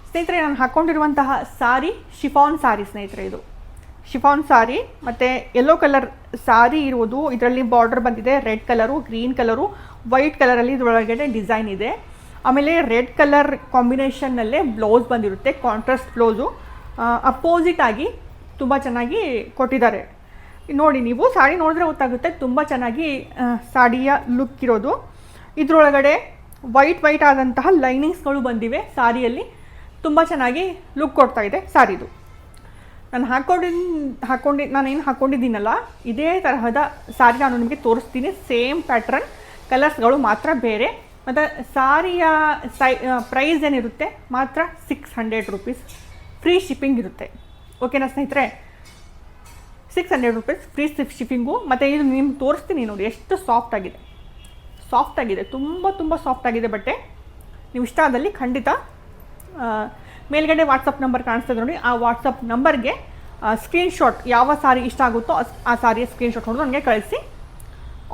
ಸ್ನೇಹಿತರೆ, ನಾನು ಹಾಕ್ಕೊಂಡಿರುವಂತಹ ಸಾರಿ ಶಿಫಾನ್ ಸಾರಿ ಸ್ನೇಹಿತರೆ. ಇದು ಶಿಫಾನ್ ಸಾರಿ ಮತ್ತು ಯೆಲ್ಲೋ ಕಲರ್ ಸಾರಿ ಇರುವುದು. ಇದರಲ್ಲಿ ಬಾರ್ಡರ್ ಬಂದಿದೆ red colour, green colour, white ಕಲರಲ್ಲಿ ಇದರೊಳಗಡೆ ಡಿಸೈನ್ ಇದೆ. ಆಮೇಲೆ ರೆಡ್ ಕಲರ್ ಕಾಂಬಿನೇಷನ್ನಲ್ಲೇ ಬ್ಲೌಸ್ ಬಂದಿರುತ್ತೆ, ಕಾಂಟ್ರಾಸ್ಟ್ ಬ್ಲೌಸು. ಅಪೋಸಿಟ್ ಆಗಿ ತುಂಬ ಚೆನ್ನಾಗಿ ಕೊಟ್ಟಿದ್ದಾರೆ. ನೋಡಿ, ನೀವು ಸಾಡಿ ನೋಡಿದ್ರೆ ಗೊತ್ತಾಗುತ್ತೆ ತುಂಬ ಚೆನ್ನಾಗಿ ಸಾಡಿಯ ಲುಕ್ ಇರೋದು. ಇದರೊಳಗಡೆ ವೈಟ್ ಆದಂತಹ ಲೈನಿಂಗ್ಸ್ಗಳು ಬಂದಿವೆ ಸಾರಿಯಲ್ಲಿ. ತುಂಬ ಚೆನ್ನಾಗಿ ಲುಕ್ ಕೊಡ್ತಾ ಇದೆ ಸಾರಿದು. ನಾನು ನಾನೇನು ಹಾಕ್ಕೊಂಡಿದ್ದೀನಲ್ಲ, ಇದೇ ತರಹದ ಸಾರಿ ನಾನು ನಿಮಗೆ ತೋರಿಸ್ತೀನಿ. ಸೇಮ್ ಪ್ಯಾಟ್ರನ್, ಕಲರ್ಸ್ಗಳು ಮಾತ್ರ ಬೇರೆ. ಮತ್ತು ಸಾರಿಯ ಪ್ರೈಸ್ ಏನಿರುತ್ತೆ ಮಾತ್ರ 600 ರೂಪೀಸ್. ಫ್ರೀ ಶಿಪ್ಪಿಂಗ್ ಇರುತ್ತೆ. ಓಕೆನಾ ಸ್ನೇಹಿತರೆ? 600 ರೂಪೀಸ್ ಫ್ರೀ ಶಿಪ್ಪಿಂಗು. ಮತ್ತು ಇದು ನಿಮ್ಗೆ ತೋರಿಸ್ತೀನಿ ನೋಡಿ, ಎಷ್ಟು ಸಾಫ್ಟಾಗಿದೆ. ತುಂಬ ಸಾಫ್ಟಾಗಿದೆ ಬಟ್ಟೆ. ನೀವು ಇಷ್ಟ ಆದಲ್ಲಿ ಖಂಡಿತ ಮೇಲ್ಗಡೆ ವಾಟ್ಸಪ್ ನಂಬರ್ ಕಾಣಿಸ್ತದೆ ನೋಡಿ, ಆ ವಾಟ್ಸಪ್ ನಂಬರ್ಗೆ ಸ್ಕ್ರೀನ್ಶಾಟ್, ಯಾವ ಸಾರಿ ಇಷ್ಟ ಆಗುತ್ತೋ ಆ ಸಾರಿಯ ಸ್ಕ್ರೀನ್ಶಾಟ್ ಹೊಡೆದು ನನಗೆ ಕಳಿಸಿ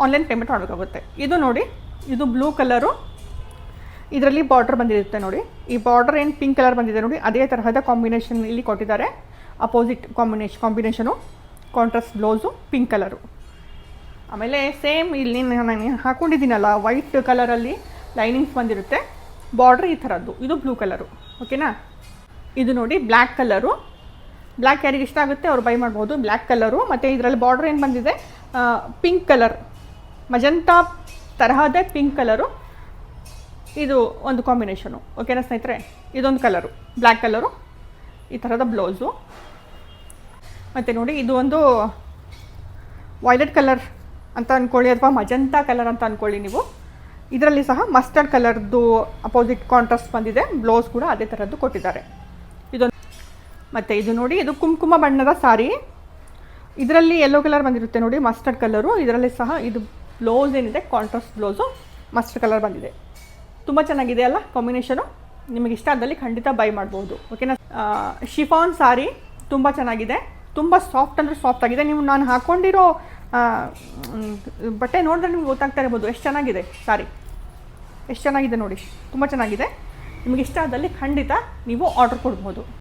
ಆನ್ಲೈನ್ ಪೇಮೆಂಟ್ ಮಾಡಬೇಕಾಗುತ್ತೆ. ಇದು ನೋಡಿ, ಇದು ಬ್ಲೂ ಕಲರು. ಇದರಲ್ಲಿ ಬಾರ್ಡರ್ ಬಂದಿರುತ್ತೆ ನೋಡಿ. ಈ ಬಾರ್ಡರ್ ಏನು ಪಿಂಕ್ ಕಲರ್ ಬಂದಿದೆ ನೋಡಿ, ಅದೇ ತರಹದ ಕಾಂಬಿನೇಷನ್ ಇಲ್ಲಿ ಕೊಟ್ಟಿದ್ದಾರೆ. Opposite combination, contrast blouse, pink colour. ಆಮೇಲೆ ಸೇಮ್ ಇಲ್ಲಿ ನಾನು ಹಾಕ್ಕೊಂಡಿದ್ದೀನಲ್ಲ, ವೈಟ್ ಕಲರಲ್ಲಿ ಲೈನಿಂಗ್ಸ್ ಬಂದಿರುತ್ತೆ. ಬಾರ್ಡ್ರ್ ಈ ಥರದ್ದು. ಇದು ಬ್ಲೂ ಕಲರು. ಓಕೆನಾ? ಇದು ನೋಡಿ ಬ್ಲ್ಯಾಕ್ ಕಲರು. ಬ್ಲ್ಯಾಕ್ ಯಾರಿಗೆ ಇಷ್ಟ ಆಗುತ್ತೆ ಅವ್ರು ಬೈ ಮಾಡ್ಬೋದು. Black colour. ಮತ್ತು ಇದರಲ್ಲಿ ಬಾರ್ಡ್ರ್ ಏನು ಬಂದಿದೆ ಪಿಂಕ್ ಕಲರ್, ಮಜಂತಾ ತರಹದ ಪಿಂಕ್ ಕಲರು. ಇದು ಒಂದು ಕಾಂಬಿನೇಷನು. ಓಕೆನಾ ಸ್ನೇಹಿತರೆ? ಇದೊಂದು ಕಲರು, ಬ್ಲ್ಯಾಕ್ ಕಲರು, ಈ ಥರದ ಬ್ಲೌಸು. ಮತ್ತು ನೋಡಿ, ಇದು ಒಂದು ವೈಲೆಟ್ ಕಲರ್ ಅಂತ ಅಂದ್ಕೊಳ್ಳಿ, ಅಥವಾ ಮಜಂತಾ ಕಲರ್ ಅಂತ ಅಂದ್ಕೊಳ್ಳಿ ನೀವು. ಇದರಲ್ಲಿ ಸಹ ಮಸ್ಟರ್ಡ್ ಕಲರ್ದು ಅಪೋಸಿಟ್ ಕಾಂಟ್ರಾಸ್ಟ್ ಬಂದಿದೆ. ಬ್ಲೌಸ್ ಕೂಡ ಅದೇ ಥರದ್ದು ಕೊಟ್ಟಿದ್ದಾರೆ. ಇದೊಂದು. ಮತ್ತು ಇದು ನೋಡಿ, ಇದು ಕುಂಕುಮ ಬಣ್ಣದ ಸಾರಿ. ಇದರಲ್ಲಿ ಯೆಲ್ಲೋ ಕಲರ್ ಬಂದಿರುತ್ತೆ ನೋಡಿ, ಮಸ್ಟರ್ಡ್ ಕಲರು. ಇದರಲ್ಲಿ ಸಹ ಇದು ಬ್ಲೌಸ್ ಏನಿದೆ ಕಾಂಟ್ರಾಸ್ಟ್ ಬ್ಲೌಸು, ಮಸ್ಟರ್ಡ್ ಕಲರ್ ಬಂದಿದೆ. ತುಂಬ ಚೆನ್ನಾಗಿದೆ ಅಲ್ಲ ಕಾಂಬಿನೇಷನು? ನಿಮಗೆ ಇಷ್ಟ ಆದಲ್ಲಿ ಖಂಡಿತ ಬೈ ಮಾಡ್ಬೋದು. ಓಕೆನಾ? ಶಿಫಾನ್ ಸಾರಿ ತುಂಬ ಚೆನ್ನಾಗಿದೆ. ತುಂಬ ಸಾಫ್ಟ್ ಅಂದರೆ ಸಾಫ್ಟ್ ಆಗಿದೆ. ನೀವು ನಾನು ಹಾಕ್ಕೊಂಡಿರೋ ಬಟ್ಟೆ ನೋಡಿದ್ರೆ ನಿಮ್ಗೆ ಗೊತ್ತಾಗ್ತಾ ಇರ್ಬೋದು ಎಷ್ಟು ಚೆನ್ನಾಗಿದೆ ಸಾರಿ. ಎಷ್ಟು ಚೆನ್ನಾಗಿದೆ ನೋಡಿ, ತುಂಬ ಚೆನ್ನಾಗಿದೆ. ನಿಮಗೆ ಇಷ್ಟ ಆದಲ್ಲಿ ಖಂಡಿತ ನೀವು ಆರ್ಡರ್ ಕೊಡ್ಬೋದು.